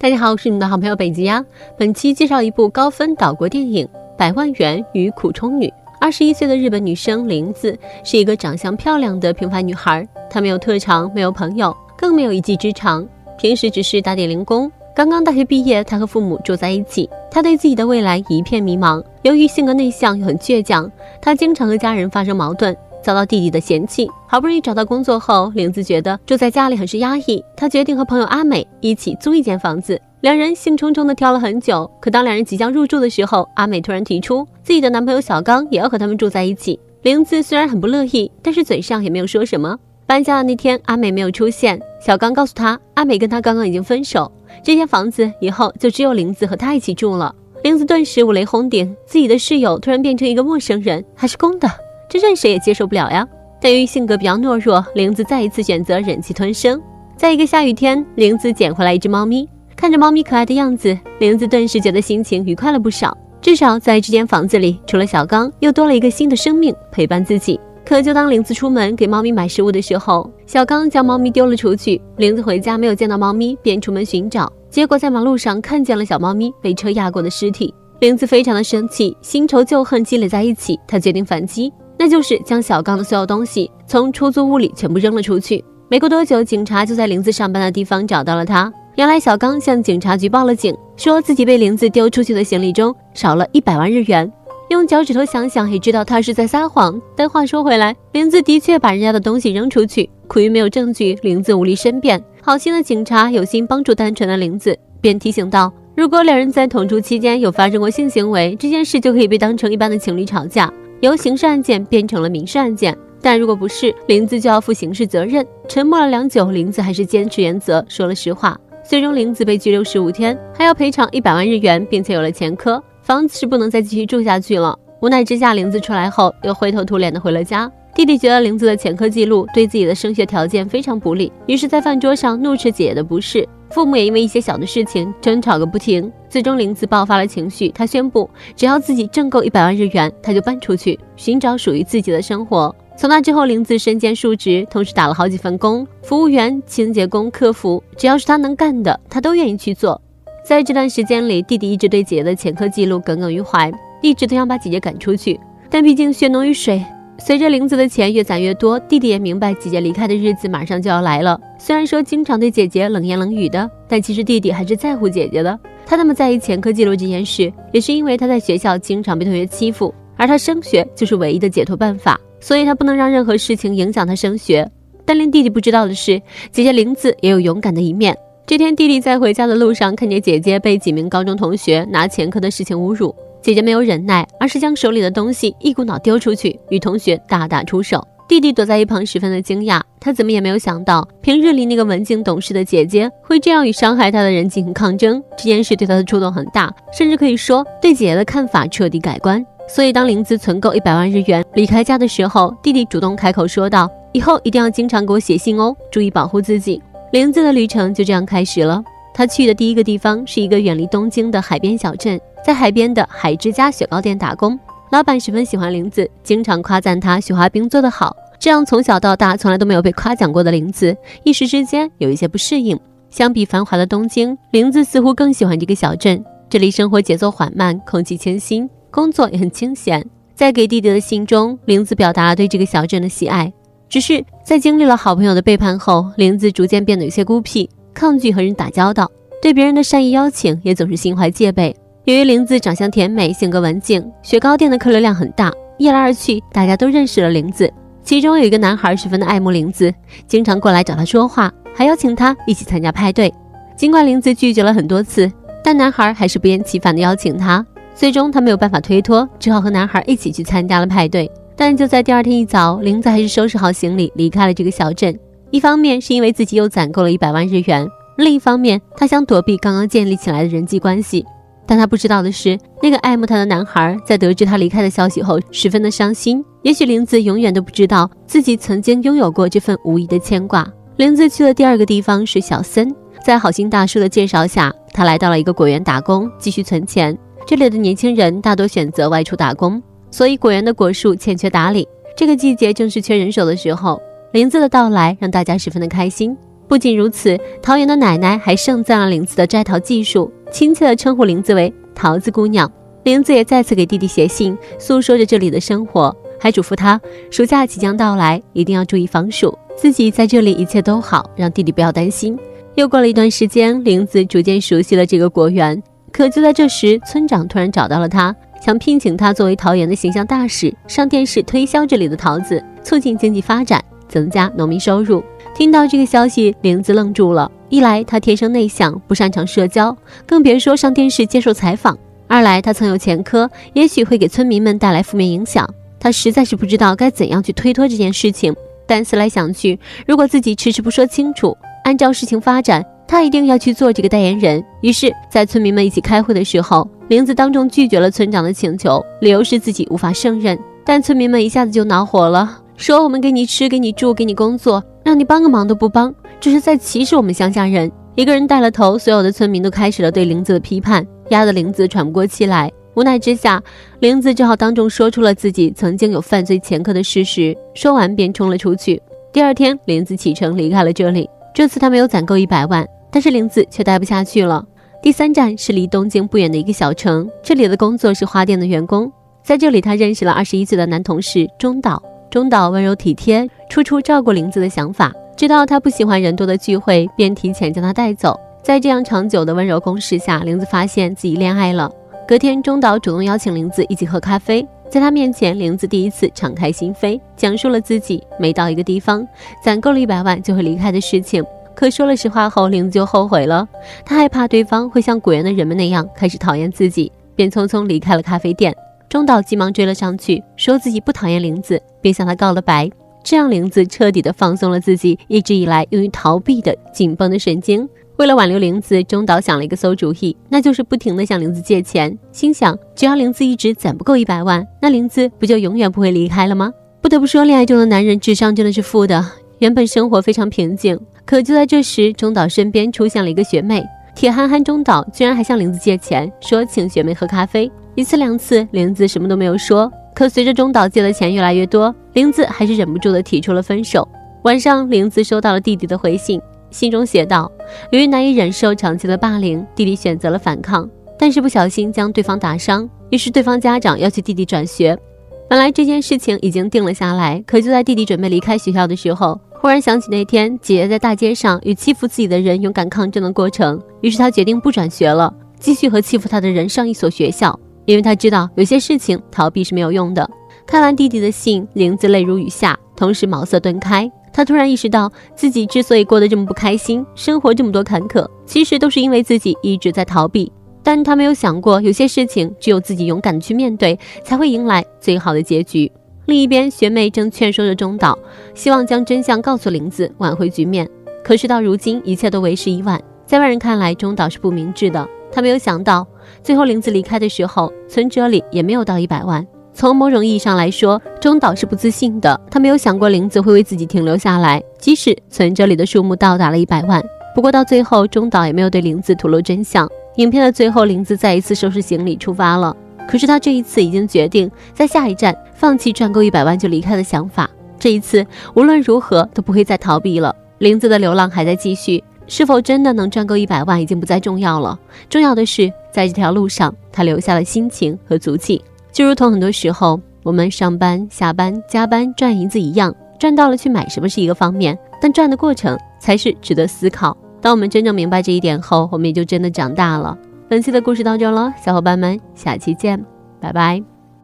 大家好，我是你们的好朋友北极呀。本期介绍一部高分岛国电影《100万元与苦衷女》。21岁的日本女生玲子是一个长相漂亮的平凡女孩，她没有特长，没有朋友，更没有一技之长，平时只是打点零工。刚刚大学毕业，她和父母住在一起，她对自己的未来一片迷茫。由于性格内向又很倔强，她经常和家人发生矛盾，遭到弟弟的嫌弃。好不容易找到工作后，玲子觉得住在家里很是压抑，她决定和朋友阿美一起租一间房子。两人兴冲冲地挑了很久，可当两人即将入住的时候，阿美突然提出自己的男朋友小刚也要和他们住在一起。玲子虽然很不乐意，但是嘴上也没有说什么。搬家的那天，阿美没有出现，小刚告诉她，阿美跟他刚刚已经分手，这间房子以后就只有玲子和他一起住了。玲子顿时五雷轰顶，自己的室友突然变成一个陌生人，还是公的，这任谁也接受不了呀。但由于性格比较懦弱，玲子再一次选择忍气吞声。在一个下雨天，玲子捡回来一只猫咪，看着猫咪可爱的样子，玲子顿时觉得心情愉快了不少。至少在这间房子里，除了小刚，又多了一个新的生命陪伴自己。可就当玲子出门给猫咪买食物的时候，小刚将猫咪丢了出去。玲子回家没有见到猫咪，便出门寻找，结果在马路上看见了小猫咪被车压过的尸体。玲子非常的生气，新仇旧恨积累在一起，她决定反击，那就是将小刚的所有东西从出租屋里全部扔了出去。没过多久，警察就在玲子上班的地方找到了他。原来小刚向警察局报了警，说自己被玲子丢出去的行李中少了100万日元。用脚趾头想想也知道他是在撒谎，但话说回来，玲子的确把人家的东西扔出去，苦于没有证据，玲子无力申辩。好心的警察有心帮助单纯的玲子，便提醒道，如果两人在同住期间有发生过性行为，这件事就可以被当成一般的情侣吵架，由刑事案件变成了民事案件。但如果不是，玲子就要负刑事责任。沉默了良久，玲子还是坚持原则，说了实话。最终玲子被拘留15天，还要赔偿100万日元，并且有了前科，房子是不能再继续住下去了。无奈之下，玲子出来后又灰头土脸的回了家。弟弟觉得玲子的前科记录对自己的升学条件非常不利，于是在饭桌上怒斥姐姐的不是。父母也因为一些小的事情争吵个不停，最终玲子爆发了情绪，她宣布只要自己挣够100万日元，她就搬出去寻找属于自己的生活。从那之后，玲子身兼数职，同时打了好几份工，服务员、清洁工、客服，只要是她能干的，她都愿意去做。在这段时间里，弟弟一直对姐姐的前科记录耿耿于怀，一直都想把姐姐赶出去。但毕竟血浓于水，随着玲子的钱越攒越多，弟弟也明白姐姐离开的日子马上就要来了。虽然说经常对姐姐冷言冷语的，但其实弟弟还是在乎姐姐的。他那么在意前科记录这件事，也是因为他在学校经常被同学欺负，而他升学就是唯一的解脱办法，所以他不能让任何事情影响他升学。但令弟弟不知道的是，姐姐玲子也有勇敢的一面。这天，弟弟在回家的路上看见姐姐被几名高中同学拿前科的事情侮辱，姐姐没有忍耐，而是将手里的东西一股脑丢出去，与同学大打出手。弟弟躲在一旁十分的惊讶，他怎么也没有想到平日里那个文静懂事的姐姐会这样与伤害他的人进行抗争。这件事对他的触动很大，甚至可以说对姐姐的看法彻底改观。所以当玲子存够100万日元离开家的时候，弟弟主动开口说道，以后一定要经常给我写信哦，注意保护自己。玲子的旅程就这样开始了。她去的第一个地方是一个远离东京的海边小镇，在海边的海之家雪糕店打工。老板十分喜欢玲子，经常夸赞她雪花冰做得好。这样从小到大从来都没有被夸奖过的玲子，一时之间有一些不适应。相比繁华的东京，玲子似乎更喜欢这个小镇，这里生活节奏缓慢，空气清新，工作也很清闲。在给弟弟的信中，玲子表达了对这个小镇的喜爱。只是在经历了好朋友的背叛后，玲子逐渐变得有些孤僻，抗拒和人打交道，对别人的善意邀请也总是心怀戒备。由于玲子长相甜美，性格文静，雪糕店的客流量很大，一来二去，大家都认识了玲子。其中有一个男孩十分的爱慕玲子，经常过来找她说话，还邀请她一起参加派对。尽管玲子拒绝了很多次，但男孩还是不厌其烦地邀请她。最终她没有办法推脱，只好和男孩一起去参加了派对。但就在第二天一早，玲子还是收拾好行李离开了这个小镇。一方面是因为自己又攒够了100万日元，另一方面她想躲避刚刚建立起来的人际关系。但她不知道的是，那个爱慕她的男孩在得知她离开的消息后十分的伤心。也许玲子永远都不知道自己曾经拥有过这份无疑的牵挂。玲子去的第二个地方是小森，在好心大叔的介绍下，她来到了一个果园打工，继续存钱。这里的年轻人大多选择外出打工，所以果园的果树欠缺打理。这个季节正是缺人手的时候，玲子的到来让大家十分的开心。不仅如此，桃园的奶奶还盛赞了玲子的摘桃技术，亲切地称呼玲子为桃子姑娘。玲子也再次给弟弟写信，诉说着这里的生活，还嘱咐他暑假即将到来，一定要注意防暑，自己在这里一切都好，让弟弟不要担心。又过了一段时间，玲子逐渐熟悉了这个果园。可就在这时，村长突然找到了他，想聘请他作为桃园的形象大使，上电视推销这里的桃子，促进经济发展，增加农民收入。听到这个消息，玲子愣住了。一来她天生内向，不擅长社交，更别说上电视接受采访；二来她曾有前科，也许会给村民们带来负面影响。她实在是不知道该怎样去推脱这件事情。但思来想去，如果自己迟迟不说清楚，按照事情发展，她一定要去做这个代言人。于是在村民们一起开会的时候，玲子当众拒绝了村长的请求，理由是自己无法胜任。但村民们一下子就恼火了，说我们给你吃，给你住，给你工作，让你帮个忙都不帮，这是在歧视我们乡下人。一个人带了头，所有的村民都开始了对玲子的批判，压得玲子喘不过气来。无奈之下，玲子只好当众说出了自己曾经有犯罪前科的事实，说完便冲了出去。第二天，玲子启程离开了这里。这次她没有攒够100万，但是玲子却待不下去了。第3站是离东京不远的一个小城，这里的工作是花店的员工。在这里，她认识了21岁的男同事中岛。中岛温柔体贴，处处照顾玲子的想法，知道她不喜欢人多的聚会，便提前将她带走。在这样长久的温柔攻势下，玲子发现自己恋爱了。隔天，中岛主动邀请玲子一起喝咖啡，在他面前，玲子第一次敞开心扉，讲述了自己每到一个地方攒够了100万就会离开的事情。可说了实话后，玲子就后悔了，她害怕对方会像果园的人们那样开始讨厌自己，便匆匆离开了咖啡店。中岛急忙追了上去，说自己不讨厌玲子，并向她告了白。这让玲子彻底地放松了自己一直以来用于逃避的紧绷的神经。为了挽留玲子，中岛想了一个馊主意，那就是不停地向玲子借钱，心想只要玲子一直攒不够100万，那玲子不就永远不会离开了吗？不得不说，恋爱中的男人智商真的是负的。原本生活非常平静，可就在这时，中岛身边出现了一个学妹。铁憨憨中岛居然还向玲子借钱，说请学妹喝咖啡。一次两次，玲子什么都没有说，可随着中岛借的钱越来越多，玲子还是忍不住地提出了分手。晚上，玲子收到了弟弟的回信，信中写道，由于难以忍受长期的霸凌，弟弟选择了反抗，但是不小心将对方打伤，于是对方家长要求弟弟转学。本来这件事情已经定了下来，可就在弟弟准备离开学校的时候，忽然想起那天姐姐在大街上与欺负自己的人勇敢抗争的过程，于是他决定不转学了，继续和欺负他的人上一所学校，因为他知道有些事情逃避是没有用的。看完弟弟的信，玲子泪如雨下，同时茅塞顿开。他突然意识到，自己之所以过得这么不开心，生活这么多坎坷，其实都是因为自己一直在逃避。但他没有想过，有些事情只有自己勇敢地去面对，才会迎来最好的结局。另一边，学妹正劝说着中岛，希望将真相告诉玲子，挽回局面。可是到如今，一切都为时已晚。在外人看来，中岛是不明智的。他没有想到，最后玲子离开的时候，存折里也没有到100万。从某种意义上来说，中岛是不自信的。他没有想过玲子会为自己停留下来，即使存折里的数目到达了100万。不过到最后，中岛也没有对玲子吐露真相。影片的最后，玲子再一次收拾行李出发了。可是她这一次已经决定在下一站放弃赚够100万就离开的想法。这一次无论如何都不会再逃避了。玲子的流浪还在继续，是否真的能赚够100万已经不再重要了。重要的是，在这条路上，她留下了心情和足迹。就如同很多时候我们上班、下班、加班赚银子一样，赚到了去买什么是一个方面，但赚的过程才是值得思考。当我们真正明白这一点后，我们也就真的长大了。本期的故事到这了，小伙伴们，下期见，拜拜。